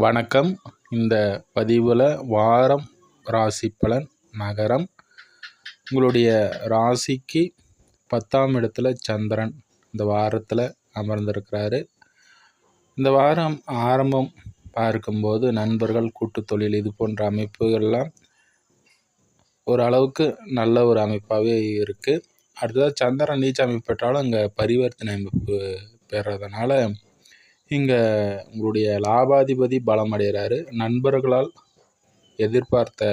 வணக்கம். இந்த பதிவில் வாரம் ராசி பலன் மகரம். உங்களுடைய ராசிக்கு 10ஆம் இடத்துல சந்திரன் இந்த வாரத்தில் அமர்ந்திருக்கிறாரு. இந்த வாரம் ஆரம்பம் பார்க்கும்போது நண்பர்கள், கூட்டு தொழில் இது போன்ற அமைப்புகள்லாம் ஓரளவுக்கு நல்ல ஒரு அமைப்பாகவே இருக்குது. அடுத்ததாக சந்திரன் நீச்ச அமைப்பு பெற்றாலும் அங்கே பரிவர்த்தனை அமைப்பு பெறதுனால இங்கே உங்களுடைய லாபாதிபதி பலம் அடைகிறாரு. நண்பர்களால் எதிர்பார்த்த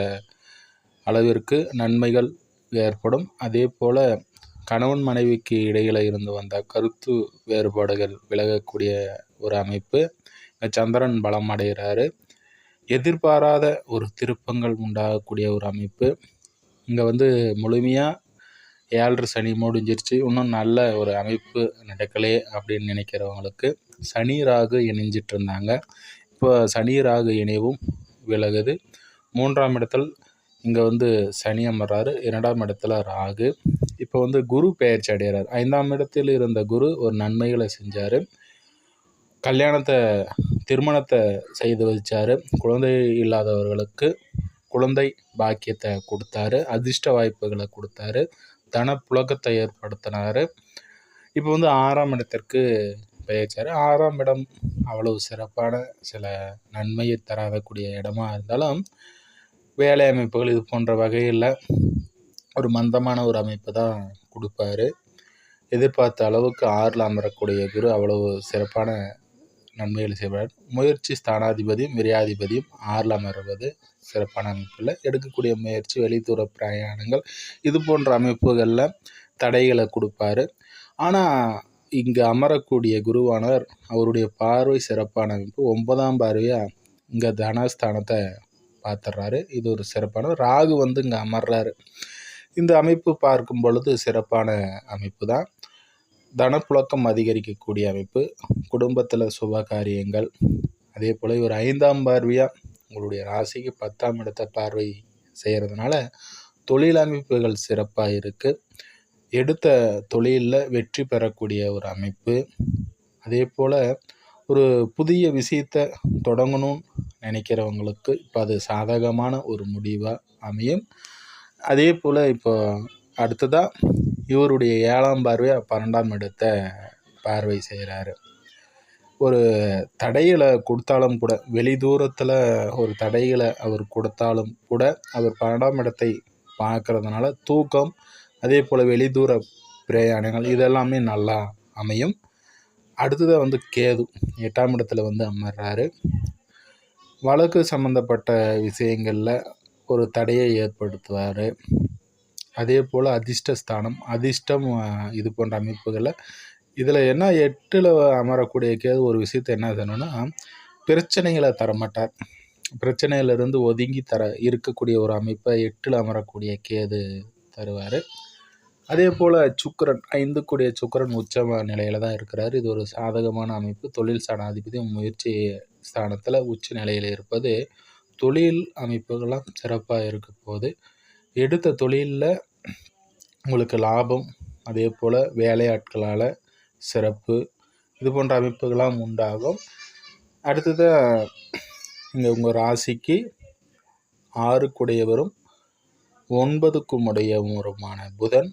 அளவிற்கு நன்மைகள் ஏற்படும். அதே போல் கணவன் மனைவிக்கு இடையில் இருந்து வந்த கருத்து வேறுபாடுகள் விலகக்கூடிய ஒரு அமைப்பு. சந்திரன் பலம் அடைகிறாரு. எதிர்பாராத ஒரு திருப்பங்கள் உண்டாகக்கூடிய ஒரு அமைப்பு. இங்கே முழுமையாக 7 சனி முடிஞ்சிருச்சு, இன்னும் நல்ல ஒரு அமைப்பு நடக்கலே அப்படின்னு நினைக்கிறவங்களுக்கு சனி ராகு இணைஞ்சிட்டு இருந்தாங்க. இப்போ சனி ராகு இணைவும் விலகுது. 3ஆம் இடத்தில் இங்கே சனி அமர்றாரு. 2ஆம் இடத்துல ராகு. இப்போ குரு பெயர்ச்சி அடைகிறார். 5ஆம் இடத்தில் இருந்த குரு ஒரு நன்மைகளை செஞ்சார். திருமணத்தை செய்து வச்சார். குழந்தை இல்லாதவர்களுக்கு குழந்தை பாக்கியத்தை கொடுத்தாரு. அதிர்ஷ்ட வாய்ப்புகளை கொடுத்தாரு. தனப்புழக்கத்தை ஏற்படுத்தினார். இப்போ 6ஆம் இடத்திற்கு பெயர்ச்சார். 6ஆம் இடம் அவ்வளவு சிறப்பான சில நன்மையை தராதக்கூடிய இடமா இருந்தாலும் வேலை அமைப்புகள் இது போன்ற வகையில் ஒரு மந்தமான ஒரு அமைப்பு தான் கொடுப்பாரு. எதிர்பார்த்த அளவுக்கு 6ல் அமரக்கூடிய குரு அவ்வளவு சிறப்பான நன்மைகளை செய்வார். முயற்சி ஸ்தானாதிபதியும் விரையாதிபதியும் 6ல் அமர்வது சிறப்பான அமைப்பில் எடுக்கக்கூடிய முயற்சி, வெளித்தூர பிரயாணங்கள் இது போன்ற அமைப்புகளில் தடைகளை கொடுப்பாரு. ஆனால் இங்கே அமரக்கூடிய குருவானவர் அவருடைய பார்வை சிறப்பான அமைப்பு. 9ஆம் பார்வையாக இங்கே தனஸ்தானத்தை பார்த்துடுறாரு. இது ஒரு சிறப்பான. ராகு இங்கே அமர்றாரு. இந்த அமைப்பு பார்க்கும் பொழுது சிறப்பான அமைப்பு தான். தனப்புழக்கம் அதிகரிக்கக்கூடிய அமைப்பு. குடும்பத்தில் சுப காரியங்கள். அதே போல் ஒரு 5ஆம் பார்வையாக உங்களுடைய ராசிக்கு 10ஆம் இடத்தை பார்வை செய்கிறதுனால தொழில் அமைப்புகள் சிறப்பாக இருக்குது. எடுத்த தொழிலில் வெற்றி பெறக்கூடிய ஒரு அமைப்பு. அதே போல் ஒரு புதிய விஷயத்தை தொடங்கணும்னு நினைக்கிறவங்களுக்கு இப்போ அது சாதகமான ஒரு முடிவாக அமையும். அதே போல் இப்போ அடுத்ததாக இவருடைய 7ஆம் பார்வையாக 12ஆம் இடத்தை பார்வை செய்கிறாரு. ஒரு தடைகளை கொடுத்தாலும் கூட, வெளி தூரத்தில் ஒரு தடைகளை அவர் கொடுத்தாலும் கூட அவர் 12ஆம் இடத்தை பார்க்கறதுனால தூக்கம், அதே போல் வெளிதூர பிரயாணங்கள் இதெல்லாமே நல்லா அமையும். அடுத்ததாக கேது 8ஆம் இடத்துல அமர்றாரு. வழக்கு சம்மந்தப்பட்ட விஷயங்களில் ஒரு தடையை ஏற்படுத்துவார். அதே போல் அதிர்ஷ்டஸ்தானம், அதிர்ஷ்டம் இது போன்ற அமைப்புகளில் இதில் என்ன 8ல் அமரக்கூடிய கேது ஒரு விஷயத்தை என்ன செய்யணும்னா, பிரச்சனைகளை தரமாட்டார். பிரச்சனையிலிருந்து ஒதுங்கி இருக்கக்கூடிய ஒரு அமைப்பை 8ல் அமரக்கூடிய கேது தருவார். அதே போல் சுக்கிரன் 5 கூடிய சுக்கிரன் உச்ச நிலையில் தான் இருக்கிறார். இது ஒரு சாதகமான அமைப்பு. தொழில் ஸ்தானாதிபதி முயற்சி ஸ்தானத்தில் உச்ச நிலையில் இருப்பது தொழில் அமைப்புகள்லாம் சிறப்பாக இருக்க போது எடுத்த தொழிலில் உங்களுக்கு லாபம், அதே போல் வேலையாட்களால் சிறப்பு இது போன்ற அமைப்புகள்லாம் உண்டாகும். அடுத்ததாக இங்கே உங்கள் ராசிக்கு 6க்குடையவரும் 9க்கும் உடையவருமான புதன்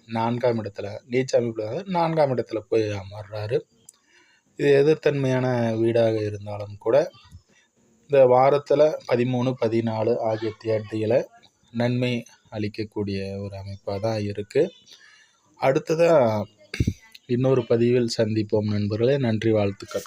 4ஆம் இடத்துல நீச்ச அமைப்பில் 4ஆம் இடத்துல போய் அமர்றாரு. இது எதிர்த்தன்மையான வீடாக இருந்தாலும் கூட இந்த வாரத்தில் 13, 14 ஆகிய தேதியில் நன்மை அளிக்கக்கூடிய ஒரு அமைப்பாக தான் இருக்குது. அடுத்ததாக இன்னொரு பதிவில் சந்திப்போம் நண்பர்களே. நன்றி, வாழ்த்துக்கள்.